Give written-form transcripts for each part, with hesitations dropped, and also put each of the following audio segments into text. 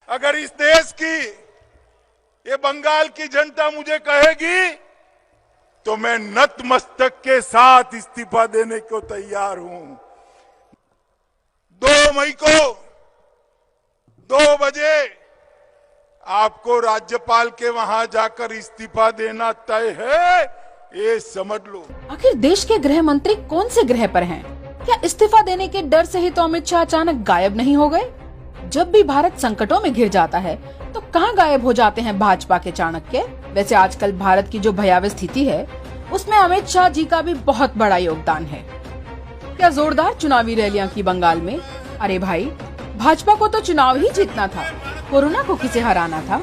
अगर इस देश की, ये बंगाल की जनता मुझे कहेगी तो मैं नतमस्तक के साथ इस्तीफा देने को तैयार हूं। 2 मई को 2 बजे आपको राज्यपाल के वहां जाकर इस्तीफा देना तय है, ये समझ लो। आखिर देश के गृह मंत्री कौन से ग्रह पर हैं? क्या इस्तीफा देने के डर से ही तो अमित शाह अचानक गायब नहीं हो गए? जब भी भारत संकटों में घिर जाता है तो कहां गायब हो जाते हैं भाजपा के चाणक्य? वैसे आजकल भारत की जो भयावह स्थिति है उसमें अमित शाह जी का भी बहुत बड़ा योगदान है। क्या जोरदार चुनावी रैलियां की बंगाल में? अरे भाई, भाजपा को तो चुनाव ही जीतना था, कोरोना को किसे हराना था।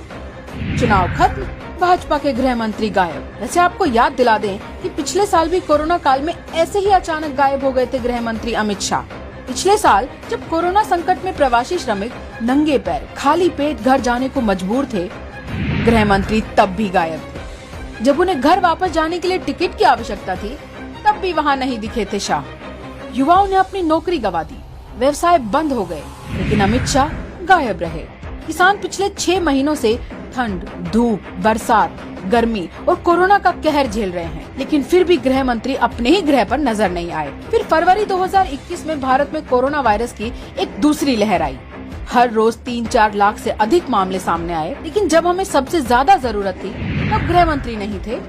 चुनाव खत्म, भाजपा के गृह मंत्री गायब। वैसे आपको याद दिला दें कि पिछले साल भी कोरोना काल में ऐसे ही अचानक गायब हो गए थे गृह मंत्री अमित शाह। पिछले साल जब कोरोना संकट में प्रवासी श्रमिक नंगे पैर खाली पेट घर जाने को मजबूर थे, गृह मंत्री तब भी गायब थे। जब उन्हें घर वापस जाने के लिए टिकट की आवश्यकता थी, तब भी वहां नहीं दिखे थे शाह। युवाओं ने अपनी नौकरी गंवा दी, व्यवसाय बंद हो गए, लेकिन अमित शाह गायब रहे। किसान पिछले 6 महीनों से ठंड, धूप, बरसात, गर्मी और कोरोना का कहर झेल रहे हैं, लेकिन फिर भी गृह मंत्री अपने ही गृह पर नजर नहीं आए। फिर फरवरी 2021 में भारत में कोरोना वायरस की एक दूसरी लहर आई। हर रोज 3-4 लाख से अधिक मामले सामने आए, लेकिन जब हमें सबसे ज्यादा जरूरत थी तब गृह मंत्री नहीं थे।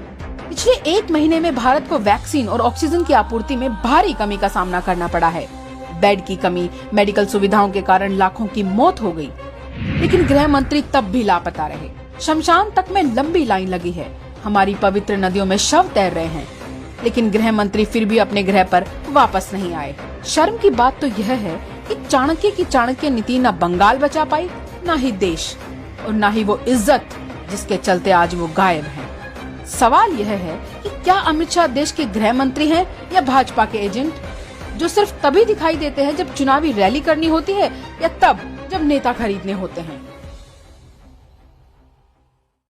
पिछले 1 महीने में भारत को वैक्सीन और ऑक्सीजन की आपूर्ति में भारी कमी का सामना करना पड़ा है। बेड की कमी, मेडिकल सुविधाओं के कारण लाखों की मौत हो गई, लेकिन गृह मंत्री तब भी लापता रहे। शमशान तक में लंबी लाइन लगी है, हमारी पवित्र नदियों में शव तैर रहे हैं, लेकिन गृह मंत्री फिर भी अपने गृह पर वापस नहीं आए। शर्म की बात तो यह है कि चाणक्य की चाणक्य नीति न बंगाल बचा पाई, न ही देश, और न ही वो इज्जत जिसके चलते आज वो गायब हैं। सवाल यह है कि क्या अमित शाह देश के गृह मंत्री हैं या भाजपा के एजेंट, जो सिर्फ तभी दिखाई देते हैं जब चुनावी रैली करनी होती है या तब जब नेता खरीदने होते हैं।